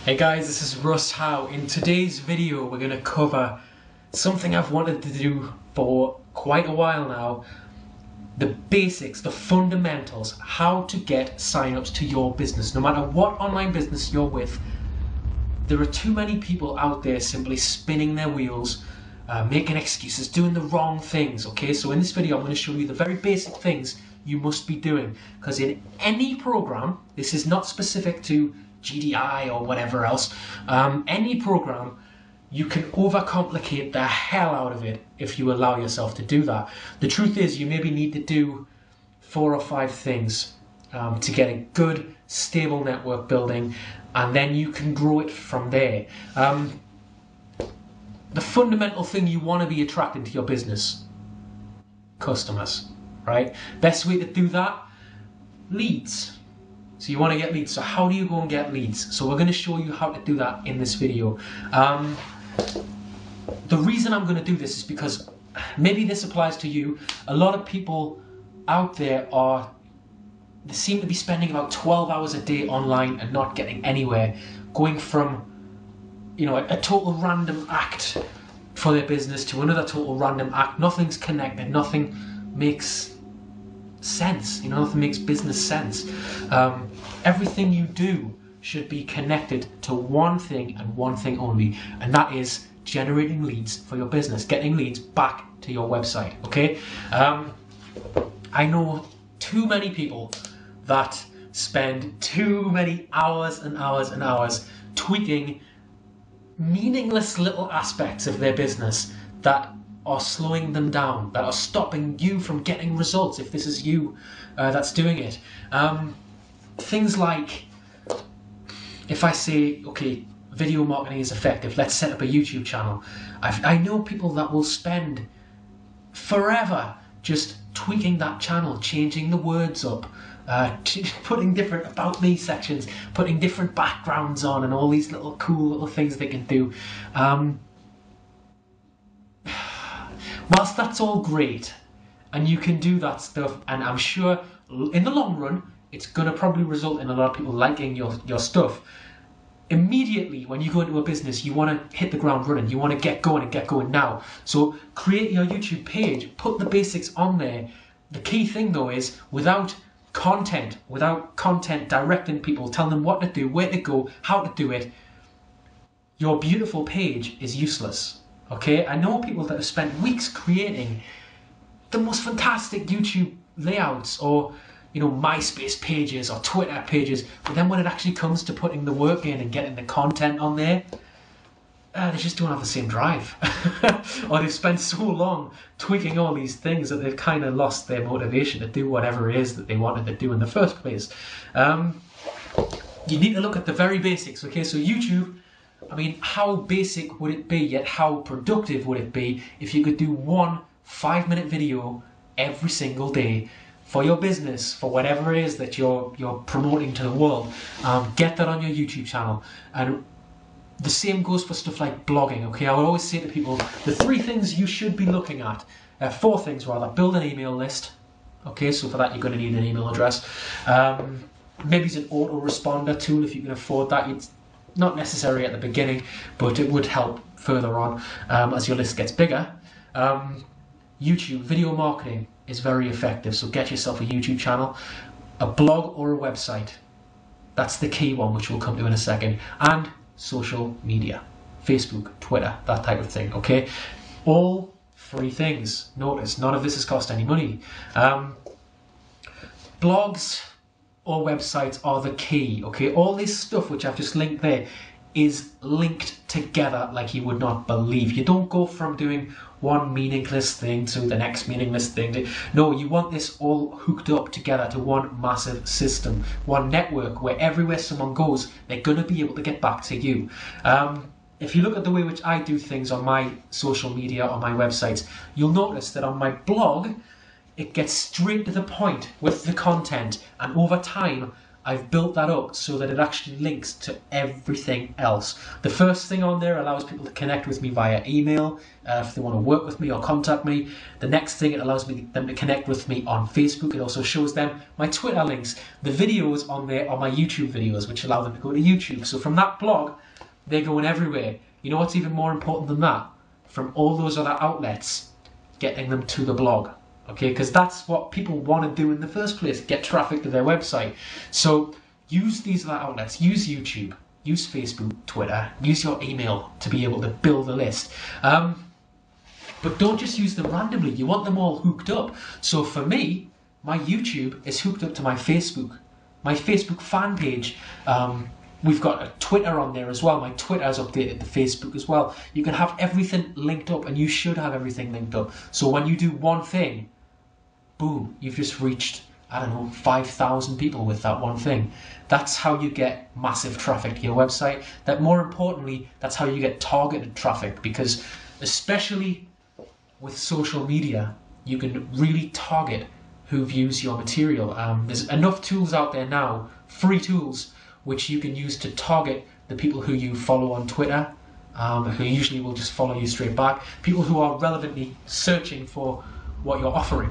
Hey guys, this is Russ Howe. In today's video we're going to cover something I've wanted to do for quite a while now. The basics, the fundamentals, how to get sign-ups to your business. No matter what online business you're with, there are too many people out there simply spinning their wheels, making excuses, doing the wrong things, okay? So in this video I'm going to show you the very basic things you must be doing, because in any program, this is not specific to GDI or whatever else, any program, you can overcomplicate the hell out of it if you allow yourself to do that. The truth is, you maybe need to do 4 or 5 things to get a good, stable network building, and then you can grow it from there. The fundamental thing you want to be attracting to your business: customers, right? Best way to do that: leads. So you want to get leads. So how do you go and get leads? So we're going to show you how to do that in this video. The reason I'm going to do this is because maybe this applies to you. A lot of people out there they seem to be spending about 12 hours a day online and not getting anywhere, going from, you know, a total random act for their business to another total random act. Nothing's connected, nothing makes sense, you know, nothing makes business sense. Everything you do should be connected to one thing and one thing only, and that is generating leads for your business, getting leads back to your website, okay? I know too many people that spend too many hours and hours and hours tweaking meaningless little aspects of their business that are slowing them down, that are stopping you from getting results if this is you that's doing it. Things like, if I say, okay, video marketing is effective, let's set up a YouTube channel. I know people that will spend forever just tweaking that channel, changing the words up, putting different about me sections, putting different backgrounds on, and all these little cool little things they can do. Whilst that's all great, and you can do that stuff, and I'm sure in the long run it's going to probably result in a lot of people liking your stuff, immediately when you go into a business you want to hit the ground running, you want to get going and get going now. So create your YouTube page, put the basics on there. The key thing though is, without content directing people, telling them what to do, where to go, how to do it, your beautiful page is useless. Okay, I know people that have spent weeks creating the most fantastic YouTube layouts, or, you know, MySpace pages or Twitter pages, but then when it actually comes to putting the work in and getting the content on there, they just don't have the same drive. Or they've spent so long tweaking all these things that they've kind of lost their motivation to do whatever it is that they wanted to do in the first place. You need to look at the very basics, okay? So YouTube, I mean, how basic would it be, yet how productive would it be if you could do one 5-minute video every single day for your business, for whatever it is that you're promoting to the world. Get that on your YouTube channel. And the same goes for stuff like blogging, okay? I would always say to people, the 3 things you should be looking at, 4 things rather: build an email list, okay? So for that you're going to need an email address. Maybe it's an autoresponder tool if you can afford that. It's not necessary at the beginning, but it would help further on as your list gets bigger. YouTube video marketing is very effective, so get yourself a YouTube channel, a blog or a website. That's the key one, which we'll come to in a second. And social media, Facebook, Twitter, that type of thing, okay? All free things. Notice, none of this has cost any money. Blogs or websites are the key, okay? All this stuff which I've just linked there is linked together like you would not believe. You don't go from doing one meaningless thing to the next meaningless thing. No, you want this all hooked up together to one massive system, one network where everywhere someone goes, they're going to be able to get back to you. If you look at the way which I do things on my social media, on my websites, you'll notice that on my blog, it gets straight to the point with the content, and over time I've built that up so that it actually links to everything else. The first thing on there allows people to connect with me via email if they want to work with me or contact me. The next thing, it allows them to connect with me on Facebook. It also shows them my Twitter links. The videos on there are my YouTube videos, which allow them to go to YouTube. So from that blog, they're going everywhere. You know what's even more important than that? From all those other outlets, getting them to the blog. Okay, because that's what people want to do in the first place, get traffic to their website. So use these other outlets, use YouTube, use Facebook, Twitter, use your email to be able to build a list. But don't just use them randomly, you want them all hooked up. So for me, my YouTube is hooked up to my Facebook fan page. We've got a Twitter on there as well. My Twitter is updated to Facebook as well. You can have everything linked up, and you should have everything linked up. So when you do one thing, boom, you've just reached, I don't know, 5,000 people with that one thing. That's how you get massive traffic to your website. That, more importantly, that's how you get targeted traffic, because especially with social media, you can really target who views your material. There's enough tools out there now, free tools, which you can use to target the people who you follow on Twitter, who usually will just follow you straight back. People who are relevantly searching for what you're offering,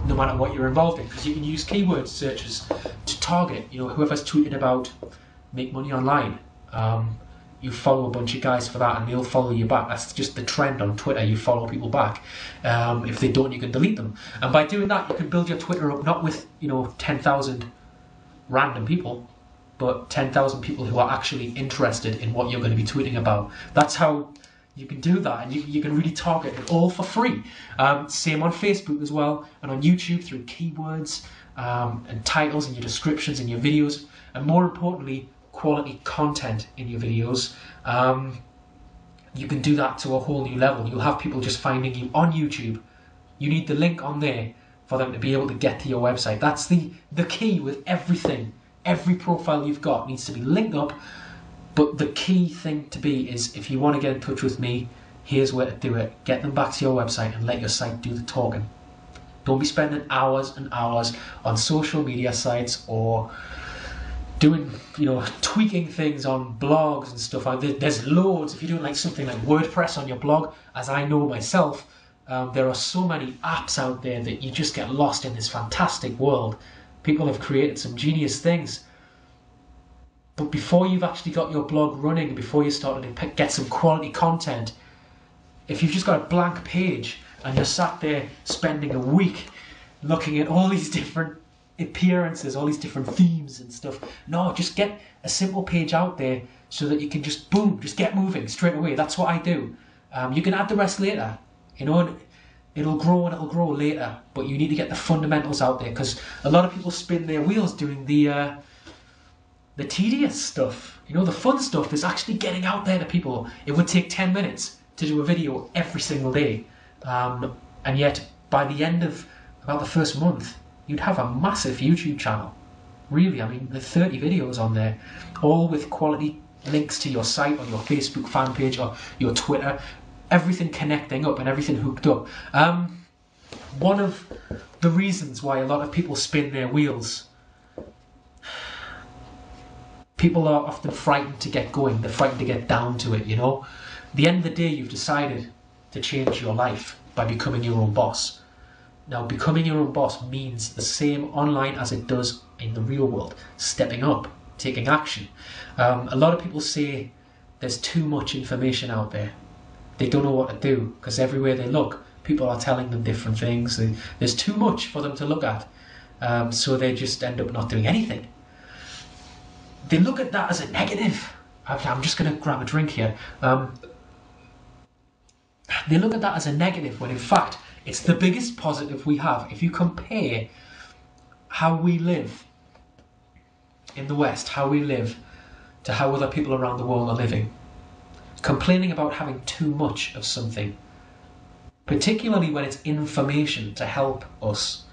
no matter what you're involved in, because you can use keyword searches to target, you know, whoever's tweeted about make money online. You follow a bunch of guys for that and they'll follow you back. That's just the trend on Twitter. You follow people back. If they don't, you can delete them. And by doing that, you can build your Twitter up not with, you know, 10,000 random people, but 10,000 people who are actually interested in what you're going to be tweeting about. That's how you can do that, and you can really target it all for free. Same on Facebook as well, and on YouTube through keywords and titles and your descriptions and your videos, and more importantly, quality content in your videos. You can do that to a whole new level. You'll have people just finding you on YouTube. You need the link on there for them to be able to get to your website. That's the key with everything. Every profile you've got needs to be linked up, but the key thing to be is, if you want to get in touch with me, here's where to do it. Get them back to your website and let your site do the talking. Don't be spending hours and hours on social media sites or doing, you know, tweaking things on blogs and stuff. There's loads. If you're doing like something like WordPress on your blog, as I know myself, there are so many apps out there that you just get lost in this fantastic world. People have created some genius things. But before you've actually got your blog running, before you're starting to get some quality content, if you've just got a blank page and you're sat there spending a week looking at all these different appearances, all these different themes and stuff, no, just get a simple page out there so that you can just, boom, just get moving straight away. That's what I do. You can add the rest later, you know. It'll grow and it'll grow later, but you need to get the fundamentals out there, because a lot of people spin their wheels doing the tedious stuff. You know, the fun stuff is actually getting out there to people. It would take 10 minutes to do a video every single day, and yet by the end of about the first month, you'd have a massive YouTube channel. Really, I mean, there's 30 videos on there, all with quality links to your site or your Facebook fan page or your Twitter. Everything connecting up and everything hooked up. One of the reasons why a lot of people spin their wheels, people are often frightened to get going. They're frightened to get down to it, you know. At the end of the day, you've decided to change your life by becoming your own boss. Now, becoming your own boss means the same online as it does in the real world. Stepping up, taking action. A lot of people say there's too much information out there. They don't know what to do, because everywhere they look, people are telling them different things. There's too much for them to look at, so they just end up not doing anything. They look at that as a negative. I'm just going to grab a drink here. They look at that as a negative, when in fact, it's the biggest positive we have. If you compare how we live in the West, how we live, to how other people around the world are living, complaining about having too much of something, particularly when it's information to help us,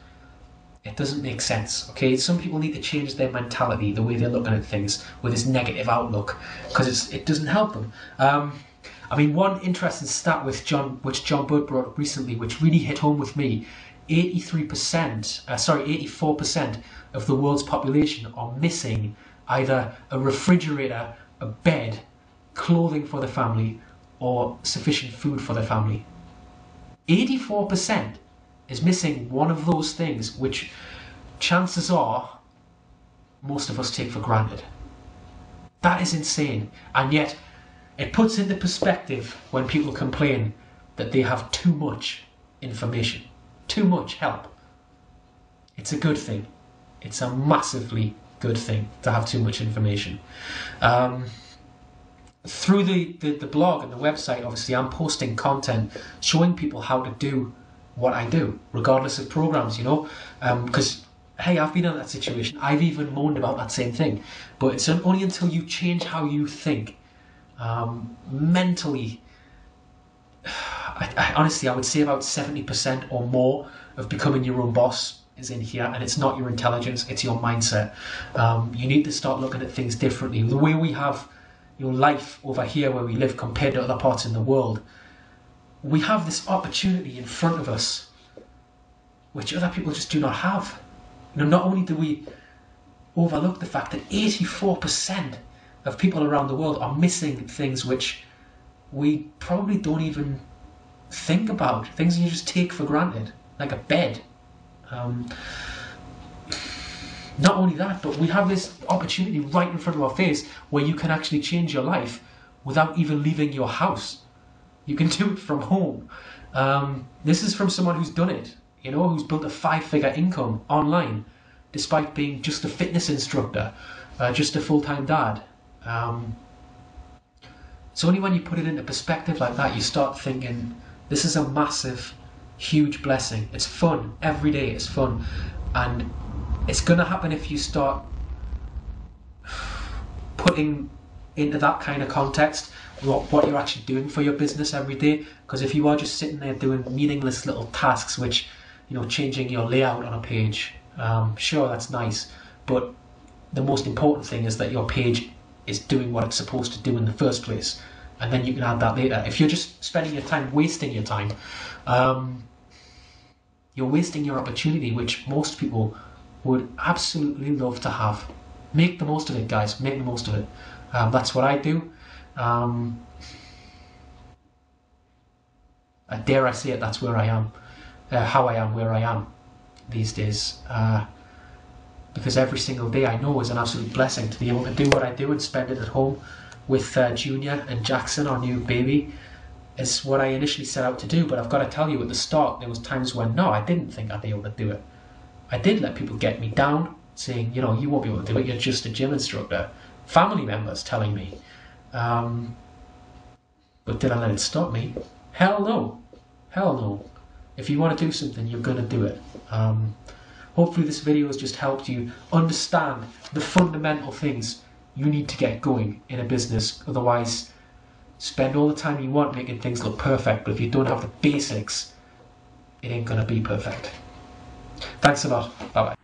it doesn't make sense, okay? Some people need to change their mentality, the way they're looking at things, with this negative outlook, because it doesn't help them. I mean, one interesting stat which John Budd brought up recently, which really hit home with me, 84% of the world's population are missing either a refrigerator, a bed, clothing for the family, or sufficient food for the family. 84% is missing one of those things, which chances are most of us take for granted. That is insane. And yet it puts into perspective when people complain that they have too much information, too much help. It's a good thing. It's a massively good thing to have too much information. Through the blog and the website, obviously, I'm posting content showing people how to do what I do, regardless of programs, you know, because hey, I've been in that situation. I've even moaned about that same thing. But it's only until you change how you think mentally. Honestly, I would say about 70% or more of becoming your own boss is in here, and it's not your intelligence, it's your mindset. You need to start looking at things differently. The way we have your life over here where we live compared to other parts in the world, we have this opportunity in front of us which other people just do not have. You know, not only do we overlook the fact that 84% of people around the world are missing things which we probably don't even think about, things you just take for granted, like a bed. Not only that, but we have this opportunity right in front of our face where you can actually change your life without even leaving your house. You can do it from home. This is from someone who's done it, you know, who's built a 5-figure income online despite being just a fitness instructor, just a full-time dad. It's only when you put it into perspective like that you start thinking, this is a massive, huge blessing. It's fun. Every day it's fun. And it's going to happen if you start putting into that kind of context what you're actually doing for your business every day. Because if you are just sitting there doing meaningless little tasks, which, you know, changing your layout on a page, sure, that's nice. But the most important thing is that your page is doing what it's supposed to do in the first place. And then you can add that later. If you're just spending your time wasting your time, you're wasting your opportunity, which most people would absolutely love to have. Make the most of it, guys. Make the most of it. That's what I do. Dare I say it, that's where I am. How I am where I am these days. Because every single day I know is an absolute blessing to be able to do what I do and spend it at home with Junior and Jackson, our new baby. Is what I initially set out to do. But I've got to tell you, at the start, there was times when, no, I didn't think I'd be able to do it. I did let people get me down, saying, you know, you won't be able to do it, you're just a gym instructor. Family members telling me. But did I let it stop me? Hell no. Hell no. If you want to do something, you're going to do it. Hopefully this video has just helped you understand the fundamental things you need to get going in a business. Otherwise, spend all the time you want making things look perfect, but if you don't have the basics, it ain't going to be perfect. Thanks a lot. Bye-bye.